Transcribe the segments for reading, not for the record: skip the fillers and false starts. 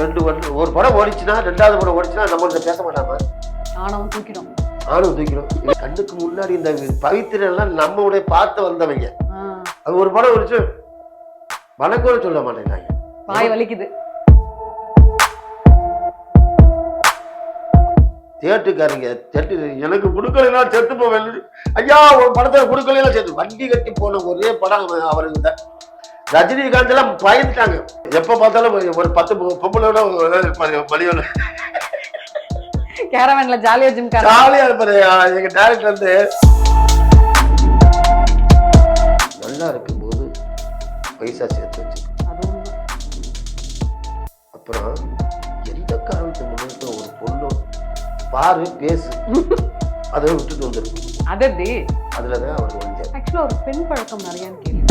ஒரு படம் ஓடிச்சுன்னா ரெண்டாவது படம் ஓடிச்சுன்னா நம்ம பேச மாட்டாம ஆணவம் தூக்கிடும். கண்ணுக்கு முன்னாடி இந்த பவித்திரெல்லாம் நம்மளுடைய பார்த்து வந்தவங்க. அது ஒரு படம் ஓடிச்சு வணக்கம் சொல்ல மாட்டேங்கிறாங்க. வாய் வலிக்குது. தேட்டுக்காரங்க எனக்கு கொடுக்கலைன்னா செத்து போவேன். ஐயா ஒரு படத்தை கொடுக்கலைன்னா செத்து வண்டி கட்டி போன ஒரே படம் அவருக்கு தான். ரஜினிகாந்த் எல்லாம் பயந்துட்டாங்க. எப்ப பார்த்தாலும் ஒரு 10 பொம்பளோட மணியோட கேரவன்ல ஜாலியா ஜாலியா இருப்பாரு. எங்க டைரக்டர் வந்து நல்லா இருக்கும்போது பைசா சேர்த்து வச்சு அப்புறம் எந்த காரணத்தை முன்னிட்டு ஒரு பொண்ணு பாரு பேசு அதை விட்டுட்டு வந்துருக்கு. அது எப்படி அதுலதான் அவர் வந்து ஆக்சுவலா ஒரு பெண் பழக்கம் நிறையான்னு கேள்வி.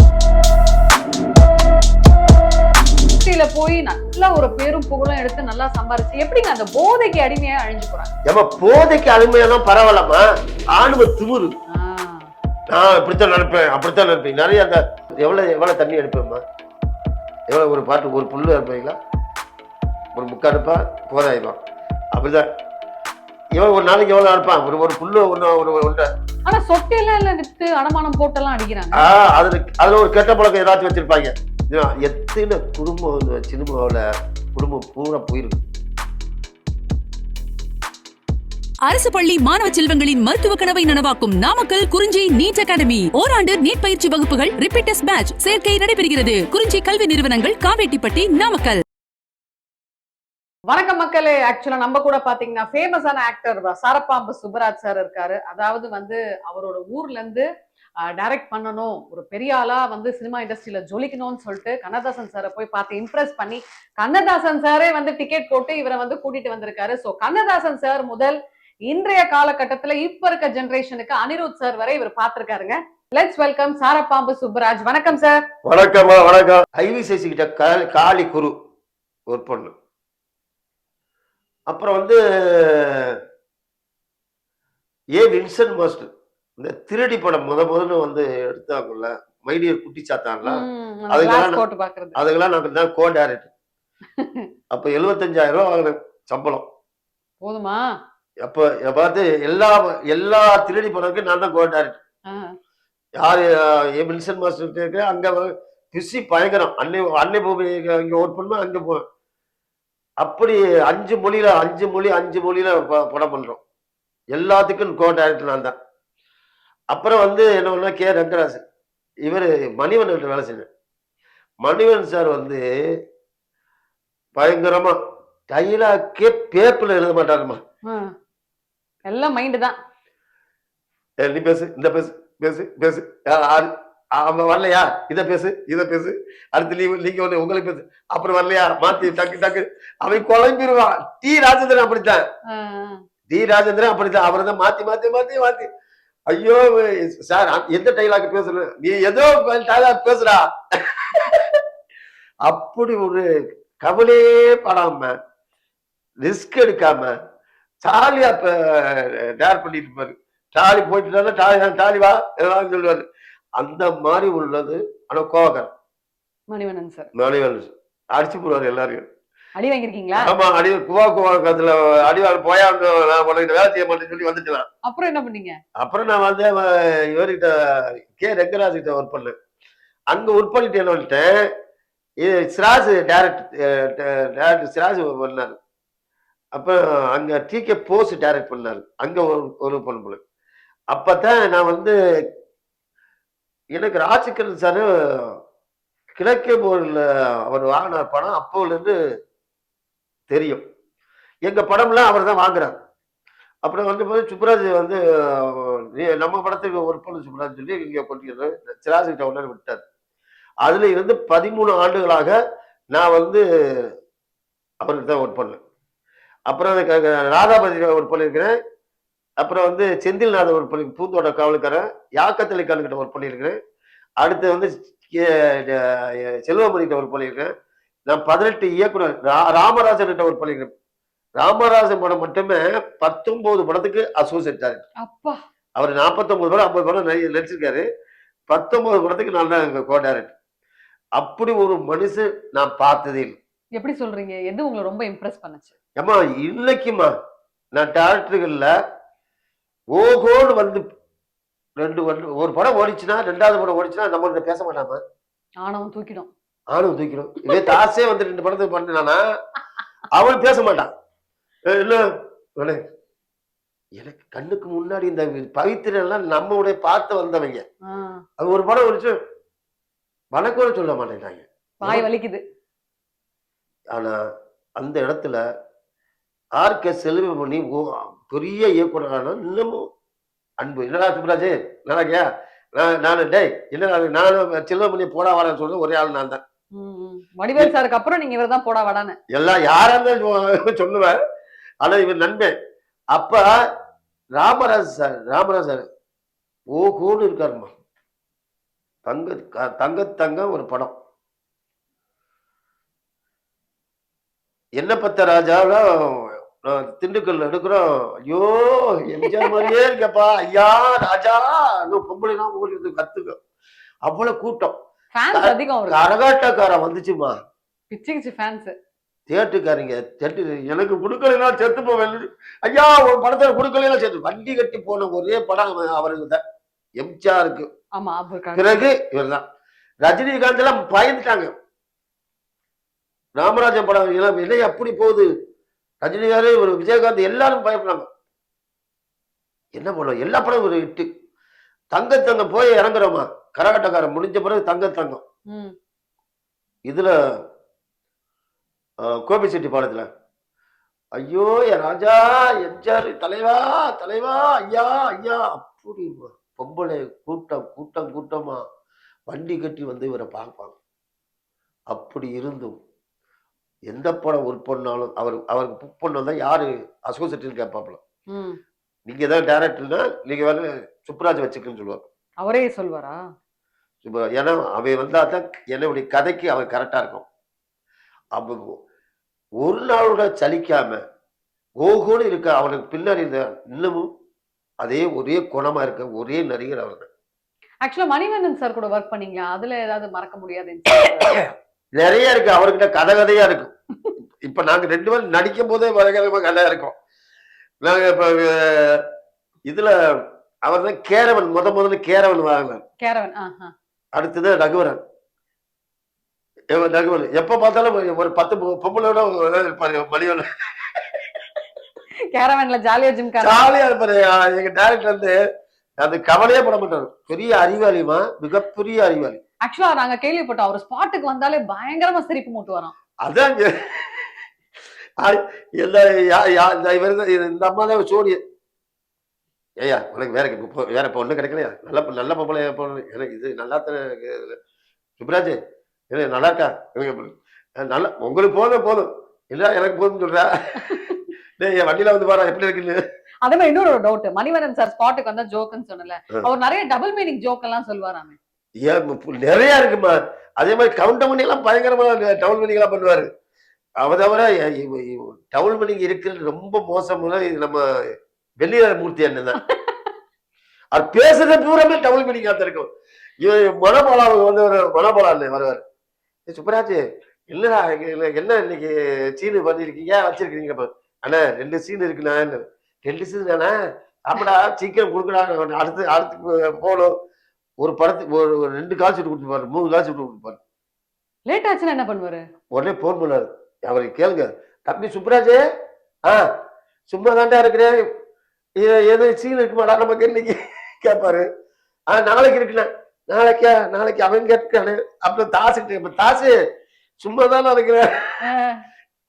போய் நல்ல ஒரு பேரும் புகழும் எடுத்து நல்லா சம்பாரிச்சு எப்படிங்க அந்த போதைக்கு அடிமையா அழிஞ்சு போறாங்க? ஏமா போதைக்கு அடிமையெல்லாம் பரவாயில்லமா, ஆணுவ திமிரு. நான் இப்படித்தான் நினைப்பேன் அப்படித்தான் நினைப்பேன். நிறைய அந்த எவ்வளவு தண்ணி எடுப்பேம்மா, எவ்வளவு ஒரு பாட்டு ஒரு புல்லு இருப்பீங்களா, ஒரு முக்கா எடுப்பா போதாயிரம் அப்படிதான். இவன் ஒரு நாளைக்கு எவ்வளவு அனுப்பான், ஒரு புல்லு ஒன்று. ஆனா சொட்டையெல்லாம் இல்ல வித்து அடமானம் போட்டெல்லாம் அடிக்கிறாங்க. அதுல ஒரு கெட்ட பழக்கம் ஏதாச்சும் வச்சிருப்பாங்க. எத்தனை குடும்பம் சினிமாவில் குடும்பம் பூரா போயிருக்கு. அரசு பள்ளி மாணவ செல்வங்களின் மருத்துவ கனவை நனவாக்கும் நாமக்கல் குறிஞ்சி நீட் அகாடமி. ஓராண்டு நீட் பயிற்சி வகுப்புகள் ரிப்பீட்டர்ஸ் பேட்ச் சேர்க்கை நடைபெறுகிறது. குறிஞ்சி கல்வி நிறுவனங்கள், காவேட்டிப்பட்டி, நாமக்கல். வணக்கம் மக்களே. ஆக்சுவலா நம்ம கூட பாத்தீங்கன்னா ஃபேமஸான ஆக்டர் சாரப்பாம்பு சுப்பராஜ் சார் இருக்காரு. அதாவது வந்து அவரோட ஊர்ல இருந்து டைரக்ட் பண்ணணும், ஒரு பெரிய ஆளா வந்து சினிமா இண்டஸ்ட்ரியில ஜொலிக்கணும்னு சொல்லிட்டு கண்ணதாசன் சாரை போய் பார்த்து இம்ப்ரெஸ் பண்ணி கண்ணதாசன் சாரே வந்து டிக்கெட் போட்டு இவரை வந்து கூட்டிட்டு வந்திருக்காரு. சோ கண்ணதாசன் சார் முதல் இன்றைய காலகட்டத்துல இப்ப இருக்க ஜெனரேஷனுக்கு அனிருத் சார் வரை இவர் பார்த்திருக்காருங்க. லெட்ஸ் வெல்கம் சாரப்பாம்பு சுப்பராஜ். வணக்கம் சார். வணக்கம். வணக்கம். ஐவிசிசி கிட்ட காளி குரு ஒரு பொண்ணு. அப்புறம் வந்து வின்சென்ட் மாஸ்டர் இந்த திருடி படம் முதல்ல வந்து எடுத்தாங்கல்ல, மைடியர் குட்டி சாத்தான்ல, அதுக்கெல்லாம் நாங்க தான் கோ டைரக்டர். அப்ப 75,000 ரூபாய் வாங்கினேன் சம்பளம். போதுமா? அப்ப பார்த்து எல்லா திருடி படத்துக்கும் நான் தான் கோ டைரக்டர். யாரு வின்சென்ட் மாஸ்டர் அங்க பிஸி பயங்கரம். அன்னை பூமி இங்க ஒர்க் பண்ணுவேன், அங்க போவேன். அப்படி 5 மொழியில படம் பண்றோம். எல்லாத்துக்கும் கோ டைரக்டர் நான் தான். அப்புறம் வந்து என்ன பண்ணா கே ரங்கராஜன், இவர் மணிவன் வேலை செய்யறேன். மணிவன் சார் வந்து பயங்கரமா டைலாக்கே பேப்பர்ல எழுத மாட்டாருமா, எல்லாம் மைண்ட் தான். நீ பேசு, இந்த பேசு பேசு பேசு, அவன் வரலையா இதை பேசு அடுத்து நீங்க ஒண்ணு உங்களுக்கு பேசு, அப்புறம் வரலையா மாத்தி டக்கு டக்கு அவன் குழம்பிடுவான். டி ராஜேந்திரன் அப்படித்தான். அவர் தான் மாத்தி ஐயோ சார் எந்த டைலாக் பேசுற, நீ ஏதோ டைலாக் பேசுறா. அப்படி ஒரு கவலையே படாம ரிஸ்க் எடுக்காம ஜாலியா டேர் பண்ணிட்டு இருப்பாரு. டாலி போயிட்டு டாலி வா எல்லாம் சொல்லுவாரு. அந்த மாதிரி உள்ளது. ஆனா கோவக்காரன் மணிவண்ணன் சார் அடிச்சு போடுவாரு எல்லாரையும். அடி வாங்கிருக்கீங்களா? ஆமா, அடி கோவத்துல அடிவாங்க போயா வேலை செய்ய மாட்டேன்னு சொல்லி வந்துட்டேன். அப்புறம் என்ன பண்ணீங்க? அப்புறம் நான் வந்து இவர்கிட்ட கே ரங்கராஜ் கிட்ட ஒர்க் பண்ணேன். அங்க ஒர்க் பண்ணிட்டு என்ன பண்ணிட்டேன், சிராஜ் டைரக்டர் சிராஜ் பண்ணாரு. அப்ப அங்க டிகே போஸ் டைரக்ட் பண்ணாரு. அங்க ஒரு பொண்ணு போல. அப்பதான் நான் வந்து எனக்கு ராஜ்கிரண் சார் கிழக்கே போர்ல அவர் வாங்கின படம் அப்போல இருந்து தெரியும். எங்க படம்லாம் அவர் தான் வாங்குறாரு. அப்புறம் வந்து சுப்ராஜ் வந்து நம்ம படத்துக்கு ஒரு பொண்ணு சுப்ராஜ் சொல்லி இங்க கொண்டு சிராஜ் கிட்ட ஒன்னு விட்டார். அதுல இருந்து 13 ஆண்டுகளாக நான் வந்து அவருக்கு தான் ஒர்க் பண்ணேன். அப்புறம் ராதாபதி ஒர்க் பண்ணியிருக்கிறேன். அப்புறம் வந்து செந்தில்நாதன் ஒர்க் பண்ணி, பூந்தோட்ட காவலுக்காரன் யாக்கத்தலிக்கான் கிட்ட ஒர்க் பண்ணியிருக்கிறேன். அடுத்து வந்து செல்வமணி கிட்ட ஒர்க் பண்ணியிருக்கேன். நான் 18 இயக்குனர் ராமராஜன் கிட்ட ஒர்க் பண்ணியிருக்கேன். ராமராஜன் படம் மட்டுமே 19 படத்துக்கு அசோசியேட் டைரக்டர். அவர் 49 படம் 50 படம் நடிச்சிருக்காரு. 19 படத்துக்கு நான் தான் கோ டைரக்டர். அப்படி ஒரு மனுஷன் நான் பார்த்ததே இல்லை. எப்படி சொல்றீங்க? எது உங்களை ரொம்ப இம்ப்ரெஸ் பண்ணுச்சு? ஏம்மா இன்னைக்குமா நான் டேரக்டர்கள்ல ஓகோன்னு வந்து ஒரு படம் ஓடிச்சுன்னா 2வது படம் ஓடிச்சுன்னா நம்மள்ட்ட பேச மாட்டாம ஆணவம் தூக்கிடும். ஆணும் தூக்கிடும். இதே தாசே வந்து 2 படத்துக்கு பண்ணானா அவன் பேச மாட்டான். இல்ல இவனே, எனக்கு கண்ணுக்கு முன்னாடி இந்த பவித்திரெல்லாம் நம்மளுடைய பார்த்து வந்தவங்க. ஆ, அது ஒரு படம் ஓடிச்சு வணக்கம் சொல்ல மாட்டேங்கிறாங்க. வாய் வலிக்குது. ஆனா அந்த இடத்துல ஆர்கே செல்வமணி பெரிய இயக்குனரான இன்னமும் அன்பு என்னடா சுப்ராஜ் நல்லாக்கியா நானு டேய் என்ன நானும் செல்வமணி போடா வாடான்னு சொல்றது ஒரே ஆள் நான் தான். வடிவேல் சாருக்கு அப்புறம் நீங்க இவர்தான் போடா வாடான்னு. எல்லாம் யாரா இருந்தாலும் சொல்லுவேன். ஆனா இவர் நண்பன். அப்ப ராமராஜ் சார் ஓகோன்னு இருக்காருமா. தங்கம் ஒரு படம். என்ன பத்த ராஜாவும் திண்டுக்கல் எடுக்கிறோம். ஐயோ எம்ஜிஆர் மாதிரியே இருக்கப்பா ஐயா ராஜா பொம்பளைலாம் ஓடி கத்துக்க. அவ்வளவு கூட்டம். ஃபேன்ஸ் அதிகம் அவருக்கு. கரகாட்டக்காரன் வந்துச்சுமா. பிச்சிக்கிச்சு ஃபேன்ஸ். தேட்டுக்காரங்க எனக்கு கொடுக்கலாம் செத்து போவேன். ஐயா ஒரு படத்துல கொடுக்கலாம் சேர்த்து வண்டி கட்டி போன ஒரே படம் அவருக்கு தான் எம்ஜிஆருக்கு. ஆமா, பிறகு இவர் தான். ரஜினிகாந்த் எல்லாம் பயந்துட்டாங்க. ராமராஜன் படம் இல்லை அப்படி போகுது. ரஜினிகாந்த் ஒரு விஜயகாந்த் எல்லாரும் பயப்படுறாங்க. என்ன பண்ணுவோம் எல்லா படம் ஒரு இட்டு தங்கம் போய் இறங்குறோமா. கரகாட்டக்காரன் முடிஞ்ச பிறகு தங்கம் இதுல கோபிச்செட்டி பாடத்துல ஐயோ என் ராஜா எம்ஜிஆர் தலைவா ஐயா அப்படி பொம்பளை கூட்டமா வண்டி கட்டி வந்து இவரை பார்ப்பாங்க. அப்படி இருந்தும் எந்த படம் ஒர்க் பண்ணாலும் அவருக்கு புக் பண்ணா யாரு அசோசியேட் கேட்பாப்ல. நீங்க தான் டைரக்டர்னா நீங்க வந்து சுப்ராஜ் வச்சுக்கன்னு சொல்லுவாங்க. அவரே சொல்வாரா? ஏன்னா அவன் வந்தா தான் என்னுடைய கதைக்கு அவன் கரெக்டா இருக்கும். அப்ப ஒரு நாளோட சலிக்காம ஓகோன்னு இருக்க அவனுக்கு பின்னாடி இன்னமும் அதே ஒரே குணமா இருக்க ஒரே நடிகர் அவருக்கு. ஆக்சுவலா மணிவண்ணன் சார் கூட ஒர்க் பண்ணீங்களா? அதுல ஏதாவது மறக்க முடியாது? நிறைய இருக்கு அவர்கிட்ட கதையா இருக்கும். இப்ப நாங்க 2 பேரும் நடிக்கும் போதே பயங்கரமா கதையா இருக்கும். நாங்க இப்ப இதுல அவர் தான் கேரவன் முதல்ல கேரவன் வாங்கினார். கேரவன். அடுத்தது ரகுவரன். எப்ப பார்த்தாலும் ஒரு 10 பொம்பளோட இருப்பாரு மணிவண்ணன். கேரவன்ல ஜாலியா இருப்பாரு. எங்க டைரக்டர் வந்து அது கவலையே பட மாட்டாரு. பெரிய அறிவாளிமா, மிகப்பெரிய அறிவாளி. ஆக்சுவலா நாங்க கேள்விப்பட்டோம் அவர் ஸ்பாட்டுக்கு வந்தாலே பயங்கரமா சிரிப்பு மூட்டு வரோம். அதான் இந்த அம்மா தான் சோடிய ஐயா உனக்கு வேற பொண்ணு கிடைக்கலையா? நல்ல பொம்பளை எனக்கு இது நல்லா சுப்ராஜ் நல்லா இருக்கா நல்லா உங்களுக்கு போதும் இல்ல எனக்கு போதும் சொல்ற. என் வண்டியில வந்து பாரு எப்படி இருக்குன்னு. அதே மாதிரி இன்னொரு டவுட், மணிவண்ணன் சார் ஸ்பாட்டுக்கு வந்தா ஜோக்குன்னு சொன்னல, அவர் நிறைய டபுள் மீனிங் ஜோக் எல்லாம் சொல்லுவாராமே. நிறைய இருக்குமா. அதே மாதிரி கவுண்டமணி எல்லாம் பயங்கரமா டபுள் மீனிங் எல்லாம் பண்ணுவாரு. அவ தவிர டபுள் மீனிங் இருக்கிறது ரொம்ப மோசமான இது நம்ம வெள்ளியார மூர்த்தி அண்ணன் தான். அது பேசுறது பூராமே டபுள் மீனிங் தான் இருக்கும். மனபாலாவுக்கு வந்து மனபாலா அண்ணன் வருவாரு. சுப்ராஜ் இல்லடா என்ன இன்னைக்கு சீனு பண்ணிருக்கீங்க வச்சிருக்கீங்க அண்ணா 2 சீன் இருக்குண்ணா. 2 சீன் தானே அப்படா சீக்கிரம் கொடுக்கடா அடுத்து போகணும். ஒரு படத்துக்கு ஒரு 2 கால் சீட்டு கொடுத்துப்பாரு 3 கால் சீட்டு கொடுத்துப்பாரு. லேட் ஆச்சுன்னா என்ன பண்ணுவாரு? உடனே போன் பண்ணாரு. அவருக்கு கேளுங்க தம்பி சுப்ராஜ் சும்மா தாண்டா இருக்கிறேன் ஏதோ சீன் இருக்குமாடா நமக்கு இன்னைக்கு கேட்பாரு. நாளைக்கு இருக்குண்ணா. நாளைக்கு அவன் கேட்கானு. அப்புறம் தாசு சும்மா தானே இருக்கிறேன்.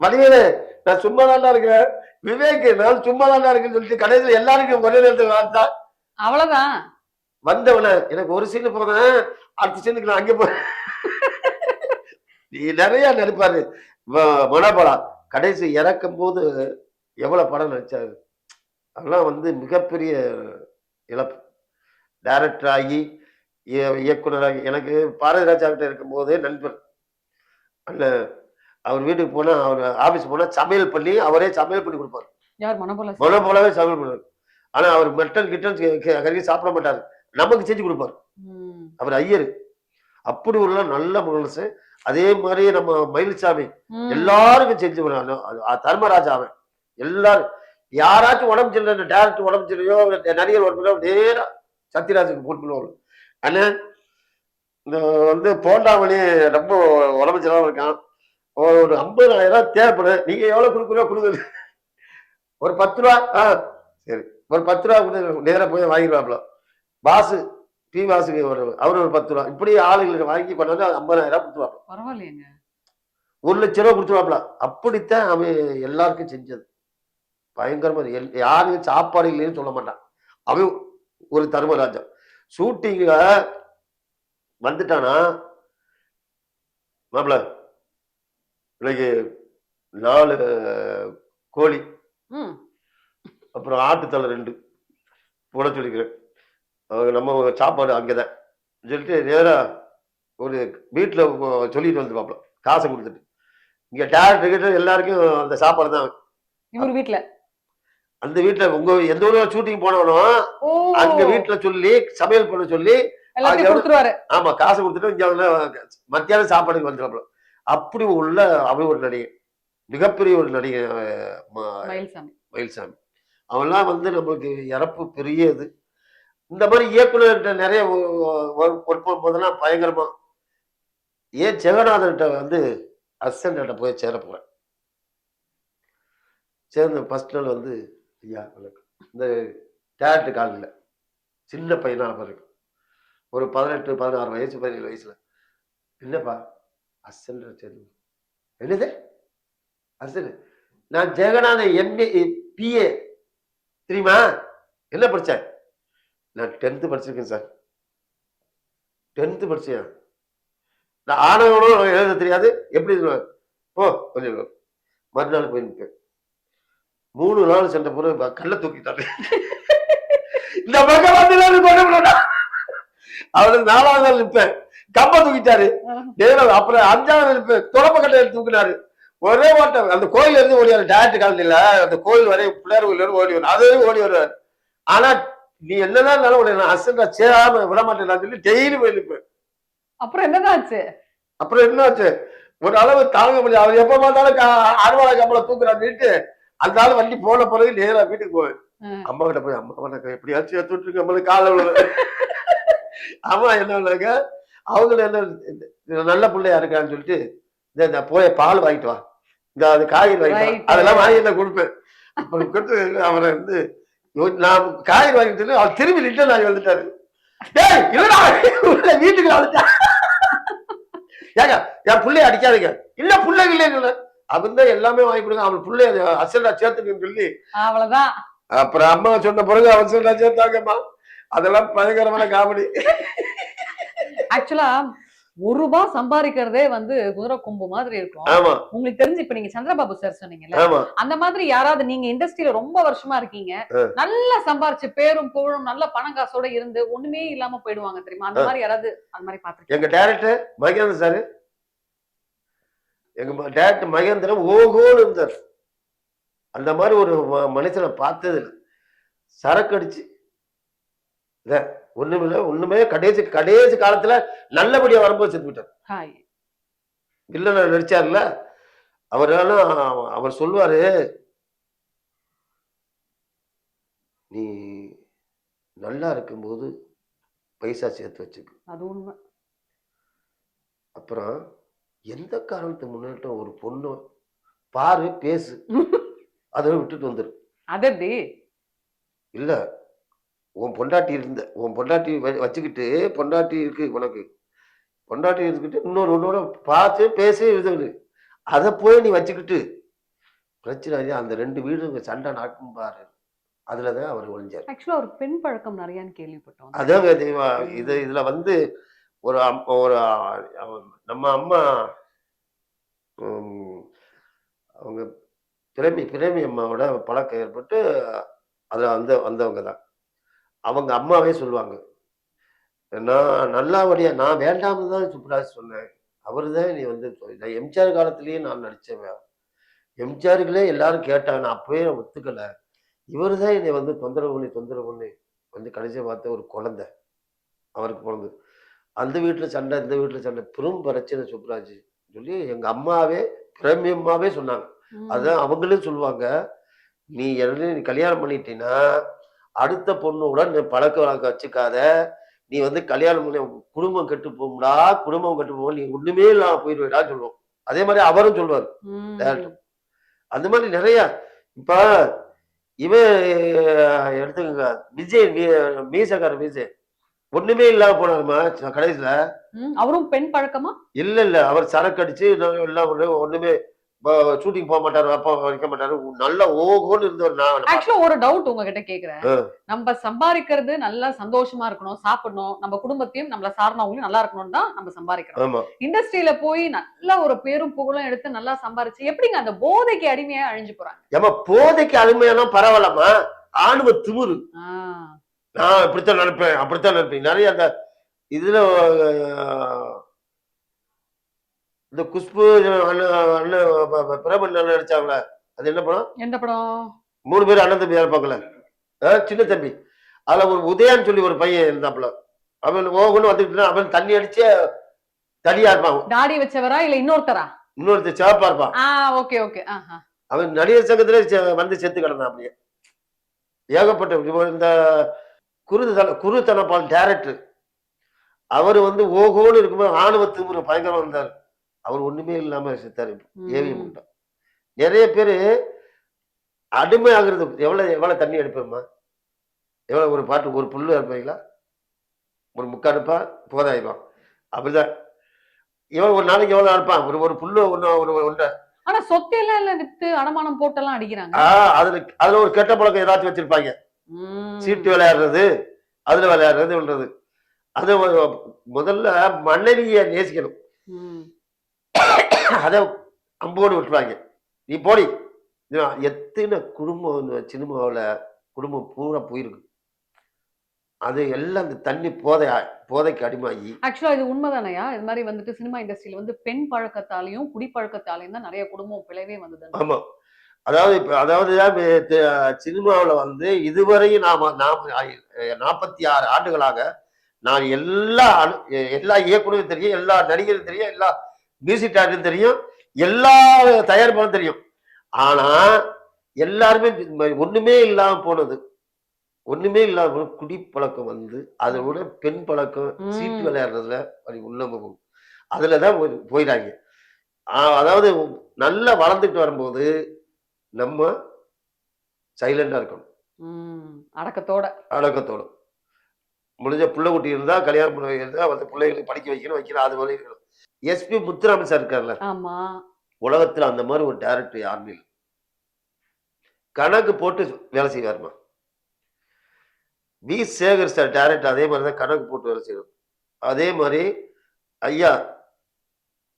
வடிவேலு நான் சும்மா தாண்டா இருக்கிறேன். விவேக் நான் சும்மா தாண்டா இருக்குன்னு சொல்லிட்டு கடைசியில் எல்லாருக்கும் ஒரே நேரத்துக்கு வாழ்த்தா. அவ்வளவுதான். வந்தவன எனக்கு ஒரு சீனு போனேன் அடுத்த சீனுக்கு நான் அங்கே போறேன். நிறைய நடிப்பாரு மனோபலா. கடைசி இறக்கும் போது எவ்வளவு படம் நடிச்சாரு. அதெல்லாம் வந்து மிகப்பெரிய இழப்பு. டைரக்டர் ஆகி இயக்குனராகி எனக்கு பாரதிராஜா கிட்ட இருக்கும் போதே நண்பர். அந்த அவர் வீட்டுக்கு போனா அவர் ஆபீஸ் போனா சமையல் பண்ணி அவரே சமையல் பண்ணி கொடுப்பாரு. மனோபலாவே சமையல் பண்ணுவார். ஆனா அவர் மட்டன் கறி சாப்பிட மாட்டாரு. நமக்கு செஞ்சு கொடுப்பாரு. அவர் ஐயரு. அப்படி ஒரு நல்ல மனசு. அதே மாதிரி நம்ம மயில்சாமி ம். எல்லாருக்கும் செஞ்சு தர்மராஜா அவன் எல்லாரும் யாராச்சும் உடம்பு சரியில்லை டேரக்டர் உடம்பு சரியில்லையோ நடிகர் உடம்பு நேரா சத்யராஜுக்கு போன் பண்ணுவாங்க. ஆனா இந்த போண்டாமணி ரொம்ப உடம்பு சரியில்லாம இருக்கான், ஒரு 50,000 தேவைப்படும், நீங்க எவ்வளவு கொடுக்குறோ கொடுக்குது, ஒரு 10 ரூபா சரி ஒரு 10 ரூபா கொடுத்து நேரா போய் வாங்கிடுவாப்ல. பாசு பி வாசுக்கு அவரு ஒரு 10 ரூபா, இப்படி ஆளுங்களுக்கு வாங்கி கொண்டு வந்து 50,000 கொடுத்துருவாப்ல. பரவாயில்லையேங்க. 1,00,000 கொடுத்துருவாப்ல. அப்படித்தான் அவன் எல்லாருக்கும் செஞ்சது. பயங்கரமா யாரும் சாப்பாடு இல்லைன்னு சொல்ல மாட்டான். அவன் ஒரு தர்மராஜா. ஷூட்டிங்ல வந்துட்டானா, மாப்பிள இன்னைக்கு 4 கோழி, ம். அப்புறம் ஆட்டுத்தலை 2 போட சொல்லிக்கிறேன். நம்ம சாப்பாடு அங்கதான் சொல்லிட்டு நேரா ஒரு வீட்டுல சொல்லிட்டு வந்துருவாப்ல, காசை கொடுத்துட்டு. இங்க டேரக்டர் கிட்ட எல்லாருக்கும் அந்த சாப்பாடு தான். இவர் வீட்ல. அந்த வீட்டுல உங்க எந்த ஒரு ஷூட்டிங் போனாலும் ஓ! அங்க வீட்டுல சொல்லி சமையல் பண்ண சொல்லி எல்லாத்தையும் கொடுத்துருவாரு. ஆமா காசு கொடுத்துட்டு இங்க மத்தியானம் சாப்பாடுக்கு வந்துடுறாப்ல. அப்படி உள்ள அவன் ஒரு நடிகை, மிகப்பெரிய ஒரு நடிகை மயில்சாமி. மயில்சாமி. அவன்லாம் நம்மளுக்கு இறப்பு பெரிய இது. இந்த மாதிரி இயக்குநர்கிட்ட நிறைய ஒர்க் பண்ணும்போதெல்லாம் பயங்கரமா. ஏன் ஜெகநாதன்கிட்ட அசிஸ்டன்ட்ட போய் சேர போறேன். சேர்ந்த ஃபர்ஸ்ட் நாள் ஐயா வணக்கம், இந்த டேரக்டர் காலில் சின்ன பையனா பாருங்க, ஒரு 18, 16 வயசு 17 வயசுல. என்னப்பா அசிஸ்டன்ட் சேர்ந்து? என்னது அசிஸ்டன்ட்? நான் ஜெகநாதன் எம்ஏ பிஏ தெரியுமா? என்ன படிச்சேன்? நான் 10th படிச்சிருக்கேன் சார். 10th படிச்சேன். நான் ஆணவனும் எழுத தெரியாது, எப்படி போ கொஞ்சம். மறுநாள் போய் நிற்பேன். 3 நாள் சென்ற பிறகு கல்ல தூக்கிட்டாரு. இந்த பக்கம் வந்து அவருக்கு 4வது நாள் நிற்பேன், கம்ப தூக்கிட்டாரு. அப்புறம் 5வது நாள் நிற்பேன், தொடப்ப கட்டை தூக்கினாரு. ஒரே ஓட்டம். அந்த கோயில் இருந்து ஓடிவாரு, டேரக்டர் காலத்துல அந்த கோயில் வரை பிள்ளையார் கோயில் ஓடி வரும், அதே ஓடி வருவார். ஆனா நீ என்னதான் இருந்தாலும் அசண்டா சேராம விட மாட்டேன் சொல்லி டெய்லி போய் நிற்பேன். அப்புறம் என்னதான் ஆச்சு? அப்புறம் என்ன ஆச்சு, ஒரு அளவு தாங்க முடியாது. அவர் எப்ப பார்த்தாலும் அறுவாளை கம்பளை தூக்குறான்னு அந்த ஆள் வண்டி போன பிறகு நேரா வீட்டுக்கு போவேன். அம்மா கிட்ட போய், அம்மா வணக்கம், எப்படியாச்சும் எடுத்துட்டு இருக்கு நம்மளுக்கு கால விழுது. அம்மா என்ன அவங்க என்ன நல்ல பிள்ளையா இருக்கான்னு சொல்லிட்டு இந்த போய் பால் வாங்கிட்டு வா, இந்த அது காய்கறி வாங்கிட்டு வா, அதெல்லாம் வாங்கி நான் கொடுப்பேன். அப்புறம் கொடுத்து அவரை நான் காய்கறி வாங்கிட்டு சொல்லி அவர் திரும்பி ரிட்டர்ன் ஆகி வந்துட்டாரு. டேய் இல்லடா உள்ள வீட்டுக்கு வந்துட்டான். ஏங்க என் பிள்ளைய அடிக்காதீங்க. இல்ல பிள்ளைங்க இல்லைன்னு அவன் தான் எல்லாமே வாங்கி கொடுங்க, அவன் பிள்ளைய அசண்டா சேர்த்துக்குன்னு சொல்லி அவ்வளவுதான். அப்புறம் அம்மா சொன்ன பிறகு அவன் சொல்ல சேர்த்தாங்கம்மா. அதெல்லாம் பயங்கரமான காமெடி. ஆக்சுவலா ₹1 சம்பாதிக்கிறதே குதிரை கொம்பு மாதிரி இருக்கும். ஆமா உங்களுக்கு தெரிஞ்சு இப்ப நீங்க சந்திரபாபு சார் சொன்னீங்கல்ல, ஆமா அந்த மாதிரி யாராவது நீங்க இண்டஸ்ட்ரியில ரொம்ப வருஷமா இருக்கீங்க, நல்லா சம்பாரிச்சு பேரும் புகழும் நல்ல பணம் காசோட இருந்து ஒண்ணுமே இல்லாம போயிடுவாங்க தெரியுமா? அந்த மாதிரி யாராவது அந்த மாதிரி பாத்துருக்கீங்க? எங்க டைரக்டர் மகேந்திரன் சார், எங்க டைரக்டர் மகேந்திரன் ஓகோன்னு இருந்தார். அந்த மாதிரி ஒரு மனுஷனை பார்த்தது இல்லை. சரக்கு அடிச்சு ஒண்ணுமே கடைசி காலத்துல நல்லபடியா வரும்போது செத்து விட்டார். இல்ல நடிச்சார்ல அவரெல்லாம். அவர் சொல்லுவாரு, நீ நல்லா இருக்கும்போது பைசா சேர்த்து வச்சுக்கு, அது உண்மை. அப்புறம் எந்த காரணத்துக்கு முன்னிட்டு ஒரு பொண்ணு பாரு பேசு, அதை விட்டுட்டு வந்துரு. அது எப்படி? இல்ல உன் பொண்டாட்டி உன் பொண்டாட்டி வச்சுக்கிட்டு, பொண்டாட்டி இருக்கு உனக்கு, பொண்டாட்டி இருந்துக்கிட்டு இன்னொரு பார்த்து பேசி இது, அதை போய் நீ வச்சுக்கிட்டு பிரச்சனை. அந்த 2 வீடு சண்டை நடக்கும் பாரு, அதுலதான் அவர் ஒழிஞ்சார். ஆக்சுவலா ஒரு பெண் பழக்கம் நிறையான்னு கேள்விப்பட்டோம். அதாங்க இதுல ஒரு ஒரு நம்ம அம்மா அவங்க பிரேமி அம்மாவோட பழக்கம் ஏற்பட்டு அதுல வந்தவங்க தான். அவங்க அம்மாவே சொல்லுவாங்க, நான் நல்லாபடியா நான் வேண்டாம்னு தான் சுப்ராஜ் சொன்னேன், அவரு தான் நீ நான் எம்ஜிஆர் காலத்திலேயே நான் நடிச்சவன், எம்ஜிஆருக்குள்ளே எல்லாரும் கேட்டாங்க, நான் அப்பவே ஒத்துக்கல, இவரு தான் என்னை தொந்தரவு பண்ணி கடைசியை பார்த்த ஒரு குழந்தை அவருக்கு பிறந்தது. அந்த வீட்டுல சண்டை, இந்த வீட்டுல சண்டை, பெரும் பிரச்சனை சுப்ராஜ். சொல்லி எங்க அம்மாவே பிரமியமாவே சொன்னாங்க. அதான் அவங்களே சொல்லுவாங்க, நீ நீ கல்யாணம் பண்ணிட்டீன்னா அடுத்த பொண்ணோட நீ பழக்க வழக்கம் வச்சுக்காத. நீ வந்து கல்யாணம் பண்ணி குடும்பம் கெட்டு போகும்டா, குடும்பம் கெட்டு போகும், நீ ஒண்ணுமே இல்லாம போயிடுவேடா சொல்லுவோம். அதே மாதிரி அவரும் சொல்லுவாரு டேரக்டர். அந்த மாதிரி நிறைய இப்ப இவன் எடுத்துக்கங்க, விஜய் மீசக்கார விஜய் ஒண்ணுமே இல்லாம போனாருமா கடைசியில. அவரும் பெண் பழக்கமா? இல்ல அவர் சரக்கு அடிச்சு எல்லாம் ஒண்ணுமே ஷூட்டிங் போக மாட்டாரு, அப்பா வைக்க மாட்டாரு, நல்ல ஓகோன்னு இருந்தவர். ஆக்சுவலா ஒரு டவுட் உங்ககிட்ட கேக்குறேன். நம்ம சம்பாதிக்கிறது நல்லா சந்தோஷமா இருக்கணும், சாப்பிடணும், நம்ம குடும்பத்தையும் நம்மள சார்ந்தவங்களையும் நல்லா இருக்கணும் தான் நம்ம சம்பாதிக்கிறோம். இண்டஸ்ட்ரியில போய் நல்ல ஒரு பேரும் புகழும் எடுத்து நல்லா சம்பாதிச்சு எப்படிங்க அந்த போதைக்கு அடிமையா அழிஞ்சு போறாங்க? ஏமா போதைக்கு அடிமையானா பரவாயில்லமா, ஆணுவ திமுரு. நான் இப்படித்தான் நினைப்பேன், அப்படித்தான் நினைப்பேன். நிறைய அந்த இதுல இந்த குஷ்பு பிரபன் நடிச்சாங்களே, அது என்ன படம்? எந்த படம்? 3 பேர் அண்ணன் தம்பி இருப்பாங்களே, சின்ன தம்பி. அதுல ஒரு உதயான்னு சொல்லி ஒரு பையன் இருந்தாப்புல. அவன் ஓகன்னு வந்துட்டு அவன் தண்ணி அடிச்சே தனியா இருப்பான். தாடி வச்சவரா இல்ல இன்னொருத்தரா? இன்னொருத்தர் சிவப்பா இருப்பான். Okay okay. அவன் நடிகர் சங்கத்துல வந்து செத்து கிடந்தான். அப்படியே ஏகப்பட்ட இந்த குருத்தனப்பால் டைரக்டர் அவர் வந்து ஓகோன்னு இருக்கும்போது ஆணவத்துக்கு ஒரு பயங்கரமா இருந்தார். அவர் ஒண்ணுமே இல்லாம செத்தாரு. ஏவிஎம் நிறைய பேரு அடிமை ஆகுறது. எவ்வளவு தண்ணி எடுப்பேம்மா, எவ்வளவு ஒரு பாட்டு ஒரு புல்லு இருப்பீங்களா, ஒரு முக்காடுப்பா போதாயிப்பான். அப்படிதான் இவன் ஒரு நாளைக்கு எவ்வளவு அனுப்பான், ஒரு புல்லு ஒன்றை. ஆனா சொத்தையெல்லாம் இல்ல வித்து அடமானம் போட்டெல்லாம் அடிக்கிறாங்க. அதுல ஒரு கெட்ட பழக்கம் ஏதாச்சும் வச்சிருப்பாங்க. சீட்டு விளையாடுறது, அதுல விளையாடுறது. அது முதல்ல மனைவிய நேசிக்கணும். அத அம்போடு விட்டுருவாங்க. நீ போடி. எத்தனை குடும்பம் சினிமாவில் குடும்பம் பூரா போயிருக்கு. அது எல்லாம் இந்த தண்ணி போதைக்கு அடிமாயி. ஆக்சுவலா இது உண்மைதானையா? இது மாதிரி வந்துட்டு சினிமா இண்டஸ்ட்ரியில வந்து பெண் பழக்கத்தாலையும் குடிப்பழக்கத்தாலையும் தான் நிறைய குடும்பம் பிளவே வந்தது. ஆமா, அதாவது சினிமாவில் வந்து இதுவரையும் நாம 46 ஆண்டுகளாக நான் எல்லா இயக்குனரும் தெரியும், எல்லா நடிகரும் தெரியும், எல்லா மியூசிக் டைரக்டரும் தெரியும், எல்லா தயாரிப்பாளரும் தெரியும். ஆனா எல்லாருமே ஒண்ணுமே இல்லாம போனது, ஒண்ணுமே இல்லாம குடிப்பழக்கம் வந்து அதோட பெண் பழக்கம், சீட்டு விளையாடுறதுல உள்ள அதுலதான் போயிடாங்க. அதாவது நல்லா வளர்ந்துட்டு வரும்போது நம்ம சைலண்டா இருக்கணும், அடக்கத்தோட. முடிஞ்ச பிள்ளை குட்டி இருந்தா கல்யாணம் பண்ண இருந்தா வந்து பிள்ளைகளுக்கு படிக்க வைக்கணும். அது மாதிரி இருக்கணும். எஸ்பி முத்துராமன் சார் இருக்காருல்ல, உலகத்துல அந்த மாதிரி ஒரு டைரக்டர் யாருமே இல்லை. கணக்கு போட்டு வேலை செய்வாருமா. வி சேகர் சார் டைரக்டர் அதே மாதிரிதான் கணக்கு போட்டு வேலை செய்வார். அதே மாதிரி ஐயா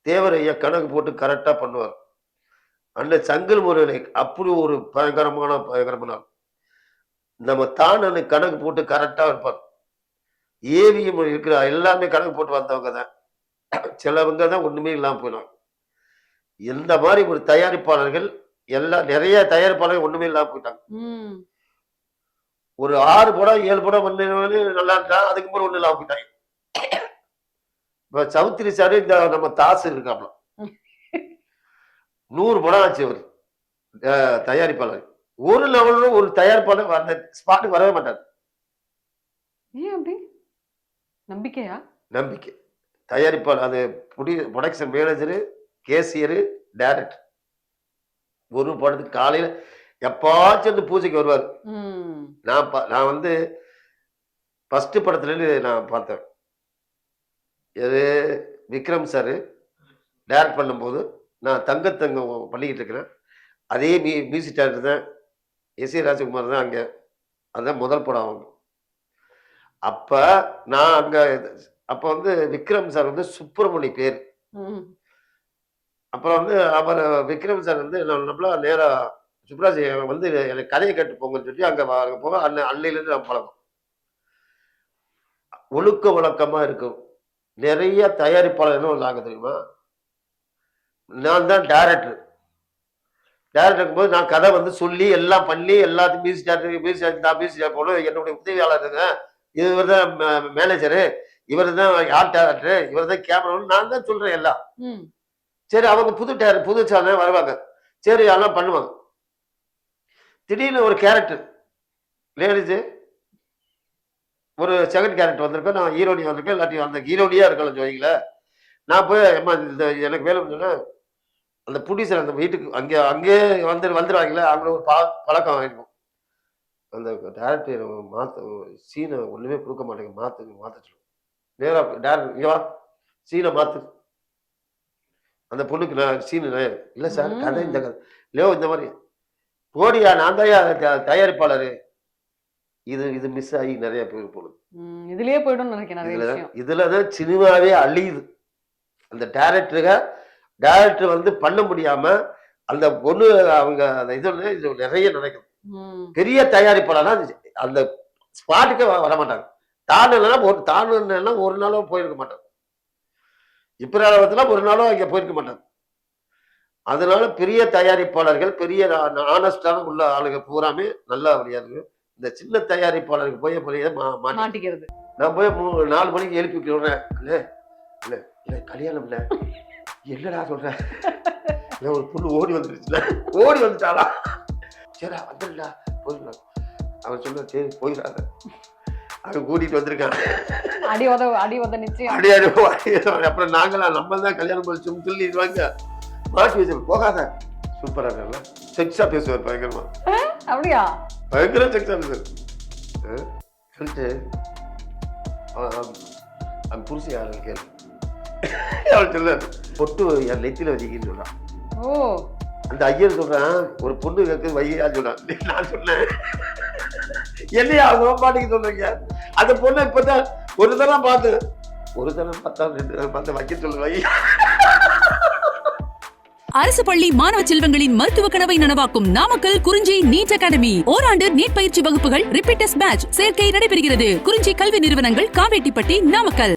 தேவர் ஐயா கணக்கு போட்டு கரெக்டா பண்ணுவார். அந்த சங்கில் முறையில அப்படி ஒரு பயங்கரமான நம்ம தான் கணக்கு போட்டு கரெக்டா இருப்பார். ஏவிஎம் இருக்கிற எல்லாமே கணக்கு போட்டு வந்தவங்க தான். சிலவங்க தான் ஒண்ணுமே இல்லாம போயிடும். இந்த மாதிரி ஒரு தயாரிப்பாளர்கள் நிறைய தயாரிப்பாளர்கள் ஒண்ணுமே இல்லாம போயிட்டாங்க. ஒரு 6 படம் 7 படம் வந்து நல்லா இருந்தா அதுக்கு முன்னாடி ஒண்ணு இல்லாம போயிட்டாங்க. இப்ப சௌத்ரி சாரு இந்த நம்ம தாசு இருக்காப்ல 100 படம் ஆச்சு. அவர் தயாரிப்பாளர் ஒரு லெவல்ல ஒரு தயாரிப்பாளர் அந்த ஸ்பாட்டுக்கு வரவே மாட்டார். நம்பிக்கையா? நம்பிக்கை. தயாரிப்பாளர் அது ப்ரொடக்ஷன் மேனேஜரு, கேசியரு, டைரக்டர். ஒரு படத்துக்கு காலையில எப்பாச்சும் வந்து பூஜைக்கு வருவார். நான் வந்து ஃபர்ஸ்ட் படத்துல இருந்து நான் பார்த்தேன். எது விக்ரம் சாரு டைரக்ட் பண்ணும்போது நான் தங்கம் பண்ணிக்கிட்டு இருக்கிறேன். அதே மியூசிக் டைரக்டர் தான் எஸ் ஏ ராஜகுமார் தான். அங்க அதுதான் முதல் படம் அவங்க. அப்ப நான் அங்க அப்ப வந்து விக்ரம் சார் வந்து சுப்பிரமணி பேர். அப்புறம் வந்து அவர் விக்ரம் சார் வந்து நம்மள நேரா சுப்ராஜ் வந்து எனக்கு கதையை கேட்டு போங்கன்னு சொல்லி அங்க போக அன்னையிலேருந்து நம்ம பழக்கம். ஒழுக்க வழக்கமா இருக்கும். நிறைய தயாரிப்பாளர் என்ன வந்தாங்க தெரியுமா, நான் தான் டைரக்டர் இருக்கும்போது நான் கதை வந்து சொல்லி எல்லாம் பண்ணி எல்லாத்தையும் மியூசிக் போனோம். என்னுடைய உதவியாளருங்க, இவர் தான் மேனேஜரு, இவர் தான் ஆர்ட் டைரக்டர், இவர் தான் கேமரா, நான் தான் சொல்றேன் எல்லாம். சரி அவங்க புது சேனல் வருவாங்க, சரி அதெல்லாம் பண்ணுவாங்க. திடீர்னு ஒரு கேரக்டர் லேடிஸு ஒரு செகண்ட் கேரக்டர் வந்திருக்கேன், நான் ஹீரோனி வந்திருக்கேன், இல்லாட்டி அந்த ஹீரோனியா இருக்கலாம் ஜோதிங்களேன். நான் போய் அம்மா இந்த எனக்கு வேலை சொன்னா அந்த ப்ரொடியூசர் அந்த வீட்டுக்கு அங்கே வந்துடுவாங்களே, அவங்கள ஒரு பழக்கம் ஆகிருக்கும். அந்த டேரக்டர் சீனை ஒன்றுமே கொடுக்க மாட்டேங்க, மாற்ற நேராக டேரக்டர் இங்கே வா சீனை மாற்று. அந்த பொண்ணுக்கு நான் சீனு இல்லை சார் கதை இந்த கதை இல்லையோ இந்த மாதிரி போடியா நான் தான் தயாரிப்பாளர். இது மிஸ் ஆகி நிறைய பேர் போகுது. இதுலயே போய்டும் நினைக்கிறேன். இதுலதான் சினிமாவே அழியுது. அந்த டைரக்டர் வந்து பண்ண முடியாம அந்த பொண்ணு அவங்க அந்த இது நிறைய நடக்குது. பெரிய தயாரிப்பாளர்னா அந்த ஸ்பாட்டுக்கு வர மாட்டாங்க. தாண்டனா ஒரு நாளும் போயிருக்க மாட்டாங்க. இப்ப ஒரு நாளும் அங்க போயிருக்க மாட்டாங்க. அதனால பெரிய தயாரிப்பாளர்கள், பெரிய ஆனஸ்டான உள்ள ஆளுங்க பூராமே நல்லா வழியா இருக்கு. இந்த சின்ன தயாரிப்பாளருக்கு போய் மாட்டிக்கிறது. நான் போய் 4 மணிக்கு எழுப்பி விடுறேன். இல்ல கல்யாணம் இல்ல என்னடா சொல்றேன், ஒரு பொண்ணு ஓடி வந்துட்டாளா, சரி வந்துடா போயிடலாம். அவன் சொன்ன சரி போயிடாத, அவன் கூட்டிட்டு வந்திருக்கான். அப்புறம் நாங்களாம் நம்ம தான் கல்யாணம் பண்ணி சொல்லிடுவாங்க, மாட்டி வச்சு போகாத. சூப்பரா இருக்கல, செக்ஸா பேசுவார் பயங்கரமா. அப்படியா? பயங்கர செக்ஸா பேசுவார். சொல்லிட்டு அவன் புருஷ யாரு கேள்வி அவன் சொல்றாரு, பொட்டு என் நெத்தியில வச்சுக்கின்னு சொல்றான். அந்த ஐயர் சொல்றான் ஒரு பொண்ணு கேட்கு வையா சொல்றான். நான் சொன்னேன் என்னையா அவங்க பாட்டுக்கு சொல்றீங்க, அந்த பொண்ணு இப்பதான் ஒரு தரம் பார்த்தா 2 தரம் பார்த்து வைக்க சொல்லுங்க ஐயா. அரசு பள்ளி மாணவ செல்வங்களின் மருத்துவ கனவை நனவாக்கும் நாமக்கல் குறிஞ்சி நீட் அகாடமி. ஓராண்டு நீட் பயிற்சி வகுப்புகள், ரிப்பீட் டெஸ்ட் பேட்ச் சேர்க்கை நடைபெறுகிறது. குறிஞ்சி கல்வி நிறுவனங்கள், காவேட்டிப்பட்டி, நாமக்கல்.